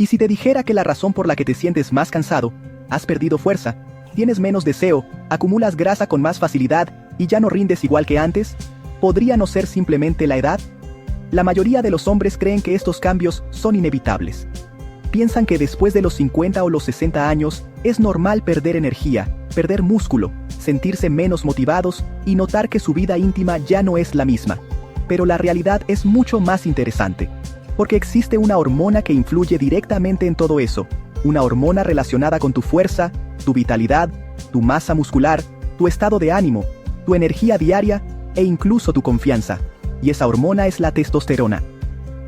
Y si te dijera que la razón por la que te sientes más cansado, has perdido fuerza, tienes menos deseo, acumulas grasa con más facilidad y ya no rindes igual que antes, ¿podría no ser simplemente la edad? La mayoría de los hombres creen que estos cambios son inevitables. Piensan que después de los 50 o los 60 años, es normal perder energía, perder músculo, sentirse menos motivados y notar que su vida íntima ya no es la misma. Pero la realidad es mucho más interesante. Porque existe una hormona que influye directamente en todo eso. Una hormona relacionada con tu fuerza, tu vitalidad, tu masa muscular, tu estado de ánimo, tu energía diaria e incluso tu confianza. Y esa hormona es la testosterona.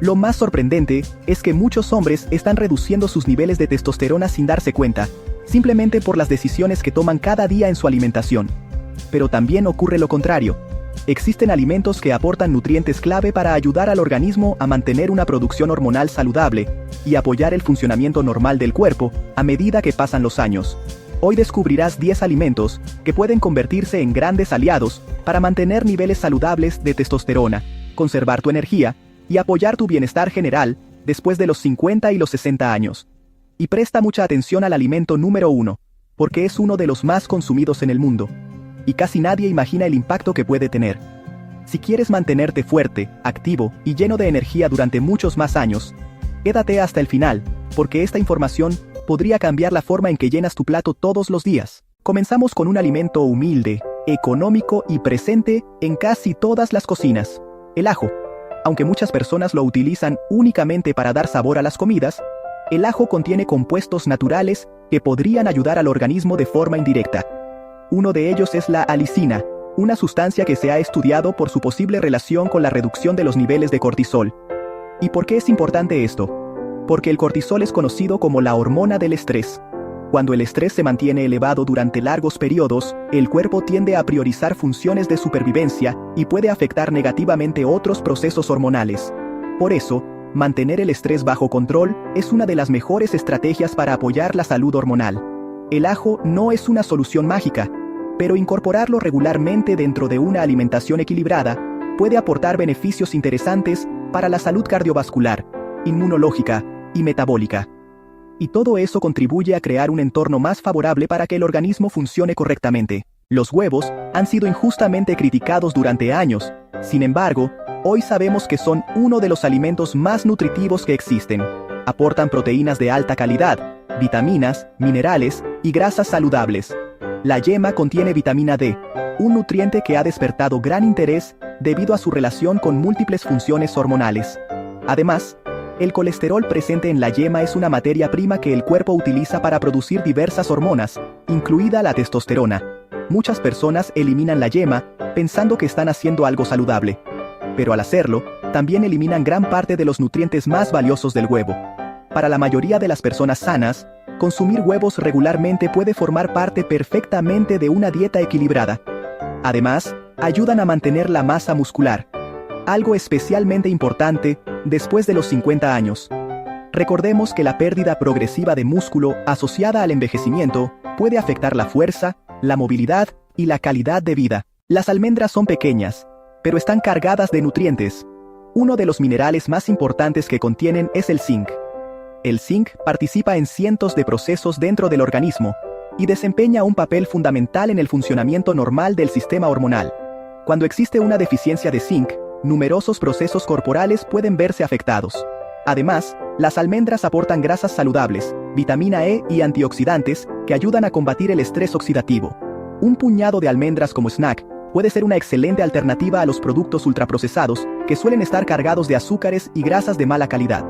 Lo más sorprendente es que muchos hombres están reduciendo sus niveles de testosterona sin darse cuenta, simplemente por las decisiones que toman cada día en su alimentación. Pero también ocurre lo contrario. Existen alimentos que aportan nutrientes clave para ayudar al organismo a mantener una producción hormonal saludable y apoyar el funcionamiento normal del cuerpo a medida que pasan los años. Hoy descubrirás 10 alimentos que pueden convertirse en grandes aliados para mantener niveles saludables de testosterona, conservar tu energía y apoyar tu bienestar general después de los 50 y los 60 años. Y presta mucha atención al alimento número 1, porque es uno de los más consumidos en el mundo. Y casi nadie imagina el impacto que puede tener. Si quieres mantenerte fuerte, activo y lleno de energía durante muchos más años, quédate hasta el final, porque esta información podría cambiar la forma en que llenas tu plato todos los días. Comenzamos con un alimento humilde, económico y presente en casi todas las cocinas: el ajo. Aunque muchas personas lo utilizan únicamente para dar sabor a las comidas, el ajo contiene compuestos naturales que podrían ayudar al organismo de forma indirecta. Uno de ellos es la alicina, una sustancia que se ha estudiado por su posible relación con la reducción de los niveles de cortisol. ¿Y por qué es importante esto? Porque el cortisol es conocido como la hormona del estrés. Cuando el estrés se mantiene elevado durante largos periodos, el cuerpo tiende a priorizar funciones de supervivencia y puede afectar negativamente otros procesos hormonales. Por eso, mantener el estrés bajo control es una de las mejores estrategias para apoyar la salud hormonal. El ajo no es una solución mágica, pero incorporarlo regularmente dentro de una alimentación equilibrada puede aportar beneficios interesantes para la salud cardiovascular, inmunológica y metabólica. Y todo eso contribuye a crear un entorno más favorable para que el organismo funcione correctamente. Los huevos han sido injustamente criticados durante años. Sin embargo, hoy sabemos que son uno de los alimentos más nutritivos que existen. Aportan proteínas de alta calidad, vitaminas, minerales y grasas saludables. La yema contiene vitamina D, un nutriente que ha despertado gran interés debido a su relación con múltiples funciones hormonales. Además, el colesterol presente en la yema es una materia prima que el cuerpo utiliza para producir diversas hormonas, incluida la testosterona. Muchas personas eliminan la yema pensando que están haciendo algo saludable. Pero al hacerlo, también eliminan gran parte de los nutrientes más valiosos del huevo. Para la mayoría de las personas sanas, consumir huevos regularmente puede formar parte perfectamente de una dieta equilibrada. Además, ayudan a mantener la masa muscular, algo especialmente importante después de los 50 años. Recordemos que la pérdida progresiva de músculo asociada al envejecimiento puede afectar la fuerza, la movilidad y la calidad de vida. Las almendras son pequeñas, pero están cargadas de nutrientes. Uno de los minerales más importantes que contienen es el zinc. El zinc participa en cientos de procesos dentro del organismo y desempeña un papel fundamental en el funcionamiento normal del sistema hormonal. Cuando existe una deficiencia de zinc, numerosos procesos corporales pueden verse afectados. Además, las almendras aportan grasas saludables, vitamina E y antioxidantes que ayudan a combatir el estrés oxidativo. Un puñado de almendras como snack puede ser una excelente alternativa a los productos ultraprocesados que suelen estar cargados de azúcares y grasas de mala calidad.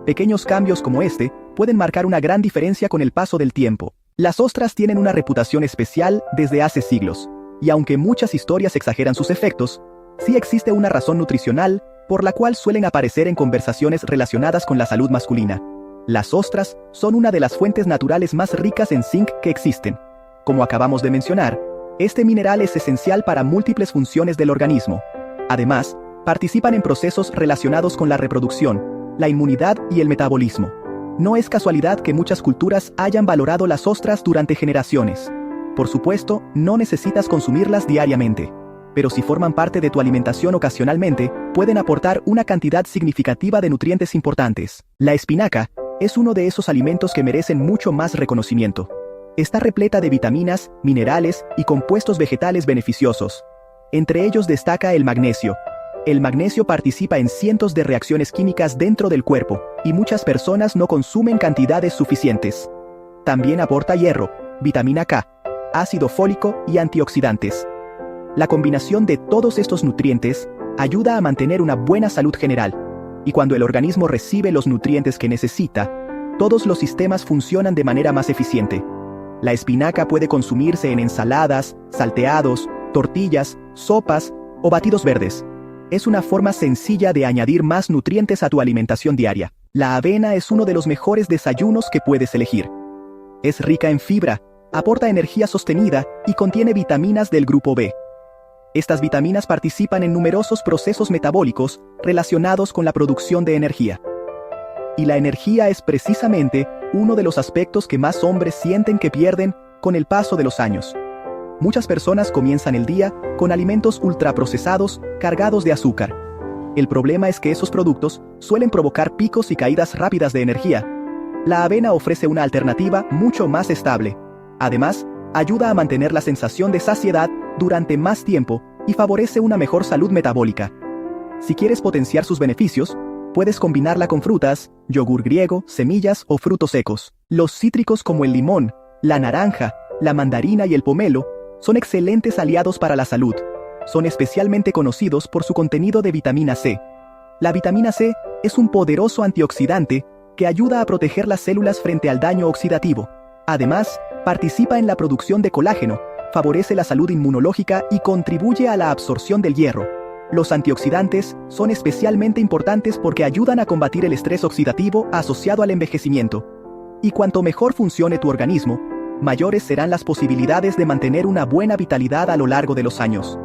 Pequeños cambios como este pueden marcar una gran diferencia con el paso del tiempo. Las ostras tienen una reputación especial desde hace siglos, y aunque muchas historias exageran sus efectos, sí existe una razón nutricional por la cual suelen aparecer en conversaciones relacionadas con la salud masculina. Las ostras son una de las fuentes naturales más ricas en zinc que existen. Como acabamos de mencionar, este mineral es esencial para múltiples funciones del organismo. Además, participan en procesos relacionados con la reproducción, la inmunidad y el metabolismo. No es casualidad que muchas culturas hayan valorado las ostras durante generaciones. Por supuesto, no necesitas consumirlas diariamente, pero si forman parte de tu alimentación ocasionalmente, pueden aportar una cantidad significativa de nutrientes importantes. La espinaca Es uno de esos alimentos que merecen mucho más reconocimiento. Está repleta de vitaminas, minerales y compuestos vegetales beneficiosos. Entre ellos destaca el magnesio. El magnesio participa en cientos de reacciones químicas dentro del cuerpo, y muchas personas no consumen cantidades suficientes. También aporta hierro, vitamina K, ácido fólico y antioxidantes. La combinación de todos estos nutrientes ayuda a mantener una buena salud general, y cuando el organismo recibe los nutrientes que necesita, todos los sistemas funcionan de manera más eficiente. La espinaca puede consumirse en ensaladas, salteados, tortillas, sopas o batidos verdes. Es una forma sencilla de añadir más nutrientes a tu alimentación diaria. La avena es uno de los mejores desayunos que puedes elegir. Es rica en fibra, aporta energía sostenida y contiene vitaminas del grupo B. Estas vitaminas participan en numerosos procesos metabólicos relacionados con la producción de energía. Y la energía es precisamente uno de los aspectos que más hombres sienten que pierden con el paso de los años. Muchas personas comienzan el día con alimentos ultraprocesados cargados de azúcar. El problema es que esos productos suelen provocar picos y caídas rápidas de energía. La avena ofrece una alternativa mucho más estable. Además, ayuda a mantener la sensación de saciedad durante más tiempo y favorece una mejor salud metabólica. Si quieres potenciar sus beneficios, puedes combinarla con frutas, yogur griego, semillas o frutos secos. Los cítricos como el limón, la naranja, la mandarina y el pomelo son excelentes aliados para la salud. Son especialmente conocidos por su contenido de vitamina C. La vitamina C es un poderoso antioxidante que ayuda a proteger las células frente al daño oxidativo. Además, participa en la producción de colágeno, favorece la salud inmunológica y contribuye a la absorción del hierro. Los antioxidantes son especialmente importantes porque ayudan a combatir el estrés oxidativo asociado al envejecimiento. Y cuanto mejor funcione tu organismo, mayores serán las posibilidades de mantener una buena vitalidad a lo largo de los años.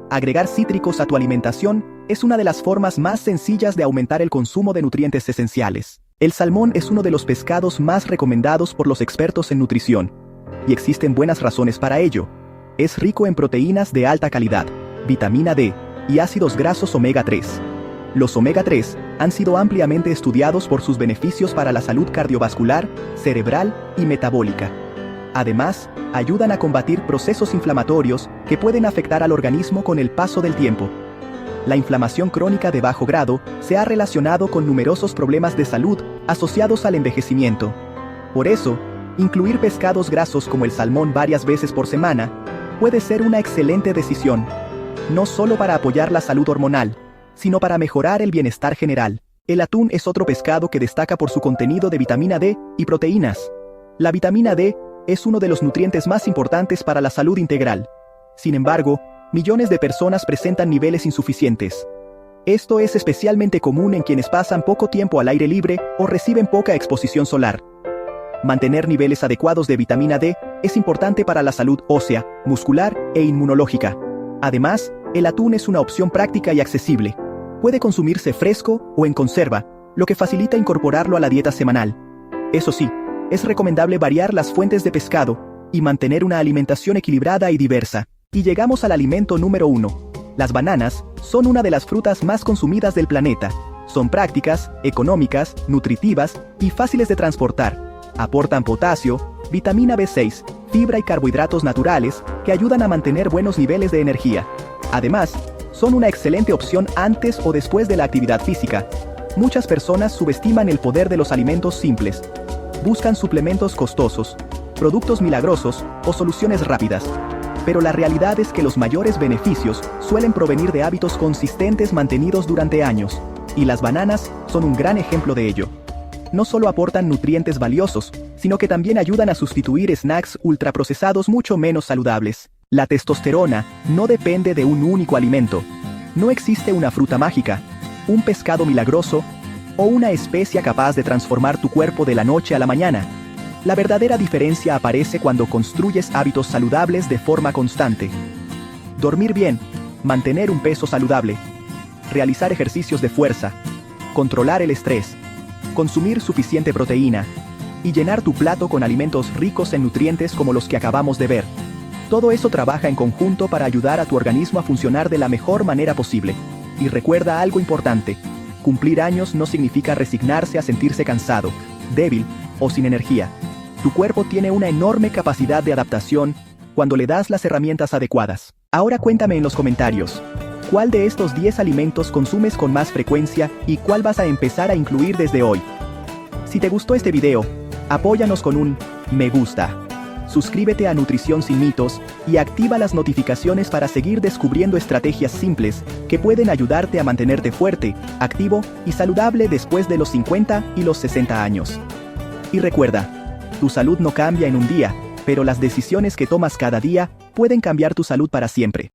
Agregar cítricos a tu alimentación es una de las formas más sencillas de aumentar el consumo de nutrientes esenciales. El salmón es uno de los pescados más recomendados por los expertos en nutrición, y existen buenas razones para ello. Es rico en proteínas de alta calidad, vitamina D y ácidos grasos omega 3. Los omega 3 han sido ampliamente estudiados por sus beneficios para la salud cardiovascular, cerebral y metabólica. Además, ayudan a combatir procesos inflamatorios que pueden afectar al organismo con el paso del tiempo. La inflamación crónica de bajo grado se ha relacionado con numerosos problemas de salud asociados al envejecimiento. Por eso, incluir pescados grasos como el salmón varias veces por semana puede ser una excelente decisión, no solo para apoyar la salud hormonal, sino para mejorar el bienestar general. El atún es otro pescado que destaca por su contenido de vitamina D y proteínas. La vitamina D es uno de los nutrientes más importantes para la salud integral. Sin embargo, millones de personas presentan niveles insuficientes. Esto es especialmente común en quienes pasan poco tiempo al aire libre o reciben poca exposición solar. Mantener niveles adecuados de vitamina D es importante para la salud ósea, muscular e inmunológica. Además, el atún es una opción práctica y accesible. Puede consumirse fresco o en conserva, lo que facilita incorporarlo a la dieta semanal. Eso sí, es recomendable variar las fuentes de pescado y mantener una alimentación equilibrada y diversa. Y llegamos al alimento número 1. Las bananas son una de las frutas más consumidas del planeta. Son prácticas, económicas, nutritivas y fáciles de transportar. Aportan potasio, vitamina B6, fibra y carbohidratos naturales que ayudan a mantener buenos niveles de energía. Además, son una excelente opción antes o después de la actividad física. Muchas personas subestiman el poder de los alimentos simples. Buscan suplementos costosos, productos milagrosos o soluciones rápidas. Pero la realidad es que los mayores beneficios suelen provenir de hábitos consistentes mantenidos durante años, y las bananas son un gran ejemplo de ello. No solo aportan nutrientes valiosos, sino que también ayudan a sustituir snacks ultraprocesados mucho menos saludables. La testosterona no depende de un único alimento. No existe una fruta mágica, un pescado milagroso o una especia capaz de transformar tu cuerpo de la noche a la mañana. La verdadera diferencia aparece cuando construyes hábitos saludables de forma constante. Dormir bien, mantener un peso saludable, realizar ejercicios de fuerza, controlar el estrés, consumir suficiente proteína y llenar tu plato con alimentos ricos en nutrientes como los que acabamos de ver. Todo eso trabaja en conjunto para ayudar a tu organismo a funcionar de la mejor manera posible. Y recuerda algo importante: cumplir años no significa resignarse a sentirse cansado. débil o sin energía. Tu cuerpo tiene una enorme capacidad de adaptación cuando le das las herramientas adecuadas. Ahora cuéntame en los comentarios, ¿cuál de estos 10 alimentos consumes con más frecuencia y cuál vas a empezar a incluir desde hoy? Si te gustó este video, apóyanos con un me gusta. Suscríbete a Nutrición Sin Mitos y activa las notificaciones para seguir descubriendo estrategias simples que pueden ayudarte a mantenerte fuerte, activo y saludable después de los 50 y los 60 años. Y recuerda, tu salud no cambia en un día, pero las decisiones que tomas cada día pueden cambiar tu salud para siempre.